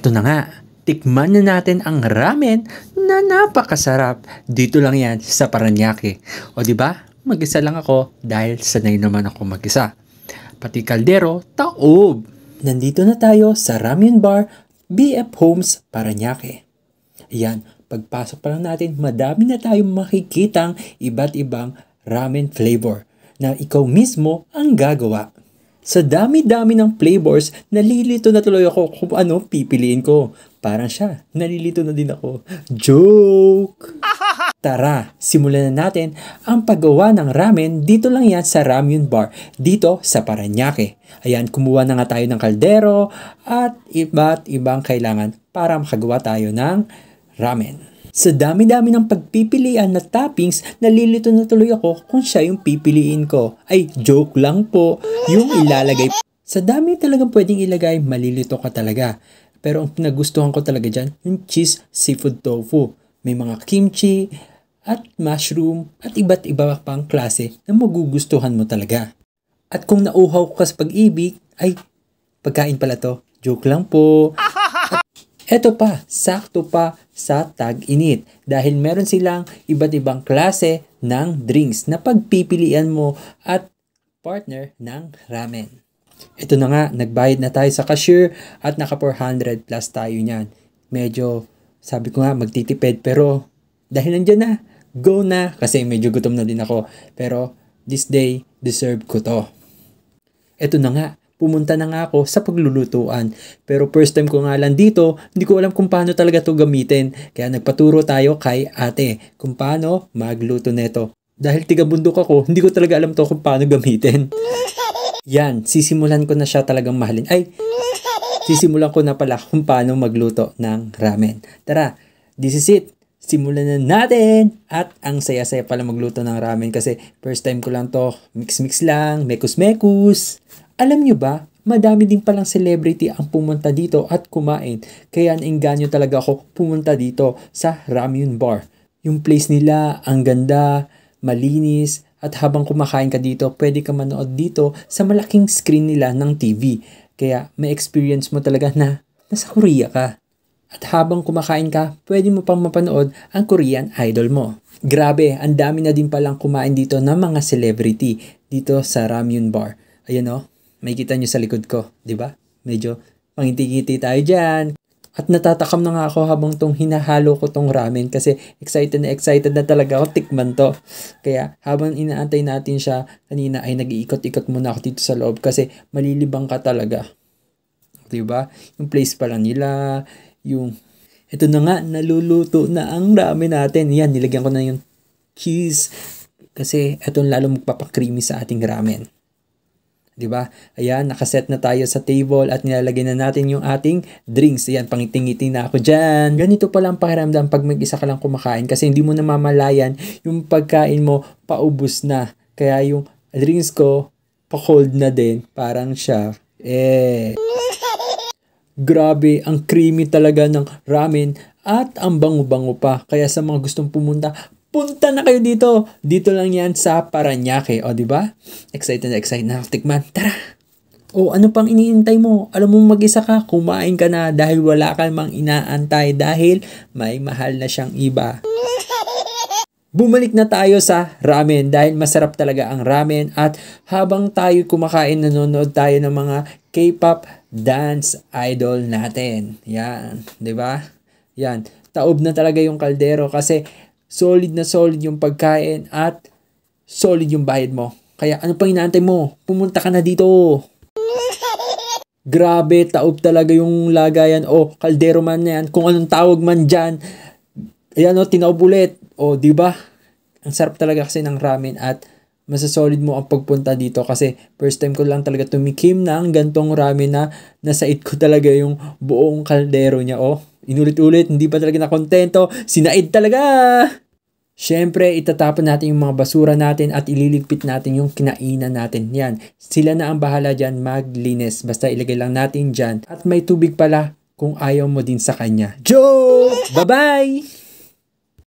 Eto na nga, tikman na natin ang ramen na napakasarap. Dito lang yan sa Parañaque. O di ba? Mag-isa lang ako dahil sanay naman ako mag-isa. Pati kaldero, taob. Nandito na tayo sa Ramen Bar, BF Homes, Parañaque. Ayan, pagpasok pa lang natin, madami na tayong makikitang iba't ibang ramen flavor na ikaw mismo ang gagawa. Sa dami-dami ng flavors, nalilito na tuloy ako kung ano pipiliin ko. Parang siya, nalilito na din ako. Joke! Tara, simulan na natin ang paggawa ng ramen dito lang yan sa Ramen Bar, dito sa Parañaque. Ayan, kumuha na nga tayo ng kaldero at iba't ibang kailangan para makagawa tayo ng ramen. Sa dami-dami ng pagpipilian na toppings, nalilito na tuloy ako kung siya yung pipiliin ko. Ay, joke lang po, yung ilalagay. Sa dami talagang pwedeng ilagay, malilito ka talaga. Pero ang pinagustuhan ko talaga dyan, yung cheese seafood tofu. May mga kimchi at mushroom at iba't iba pang klase na magugustuhan mo talaga. At kung nauhaw ka sa pag-ibig, ay, pagkain pala to. Joke lang po. Eto pa, sakto pa sa tag-init dahil meron silang iba't ibang klase ng drinks na pagpipilian mo at partner ng ramen. Ito na nga, nagbayad na tayo sa cashier at naka 400 plus tayo niyan. Medyo, sabi ko nga, magtitipid pero dahil nandiyan na, go na kasi medyo gutom na din ako. Pero this day, deserve ko to. Ito na nga, pumunta na nga ako sa paglulutuan. Pero first time ko nga lang dito, hindi ko alam kung paano talaga to gamitin. Kaya nagpaturo tayo kay ate kung paano magluto neto. Dahil tiga-bundok ako, hindi ko talaga alam to kung paano gamitin. Yan, sisimulan ko na siya talagang mahalin. Ay, sisimulan ko na pala kung paano magluto ng ramen. Tara, this is it. Simulan na natin! At ang saya-saya pala magluto ng ramen kasi first time ko lang to. Mix-mix lang, mekus-mekus. Alam nyo ba, madami din palang celebrity ang pumunta dito at kumain. Kaya nainganyo talaga ako pumunta dito sa Ramen Bar. Yung place nila, ang ganda, malinis, at habang kumakain ka dito, pwede ka manood dito sa malaking screen nila ng TV. Kaya may experience mo talaga na nasa Korea ka. At habang kumakain ka, pwede mo pang mapanood ang Korean idol mo. Grabe, ang dami na din palang kumain dito ng mga celebrity dito sa Ramen Bar. Ayan o. May kita nyo sa likod ko, di ba? Medyo pangiti-ngiti tayo dyan. At natatakam na nga ako habang tong hinahalo ko tong ramen kasi excited na talaga ako tikman to. Kaya habang inaantay natin siya, kanina ay nag-iikot-ikot muna ako dito sa loob kasi malilibang ka talaga. Di ba? Yung place pala nila, yung... Ito na nga, naluluto na ang ramen natin. Yan, nilagyan ko na yung cheese kasi itong lalo magpapakreamy sa ating ramen. Diba? Ayan, nakaset na tayo sa table at nilalagay na natin yung ating drinks. Ayan, pangiting-ngiti na ako dyan. Ganito pala ang pakiramdam pag mag-isa ka lang kumakain kasi hindi mo namamalayan yung pagkain mo paubos na. Kaya yung drinks ko, pa-cold na din. Parang siya. Grabe, ang creamy talaga ng ramen at ang bango-bango pa. Kaya sa mga gustong pumunta, punta na kayo dito. Dito lang yan sa Parañaque. O, diba? Excited na ako tikman. Tara! O, ano pang iniintay mo? Alam mo mag-isa ka, kumain ka na dahil wala ka mang inaantay dahil may mahal na siyang iba. Bumalik na tayo sa ramen dahil masarap talaga ang ramen at habang tayo kumakain, nanonood tayo ng mga K-pop dance idol natin. Yan, diba? Yan, taob na talaga yung kaldero kasi solid na solid yung pagkain at solid yung bayad mo. Kaya ano pang inaantay mo? Pumunta ka na dito. Grabe, taob talaga yung lagayan o kaldero man yan. Kung anong tawag man dyan. Ayan o, tinaob ulit. O, diba? Ang sarap talaga kasi ng ramen at masasolid mo ang pagpunta dito kasi first time ko lang talaga tumikim ng gantong ramen na nasait ko talaga yung buong kaldero niya. O, inulit-ulit, hindi pa talaga nakontento. Sinaid talaga! Siyempre, itatapon natin yung mga basura natin at ililigpit natin yung kinainan natin. Yan, sila na ang bahala dyan maglinis. Basta ilagay lang natin dyan. At may tubig pala kung ayaw mo din sa kanya. Joke! Bye-bye!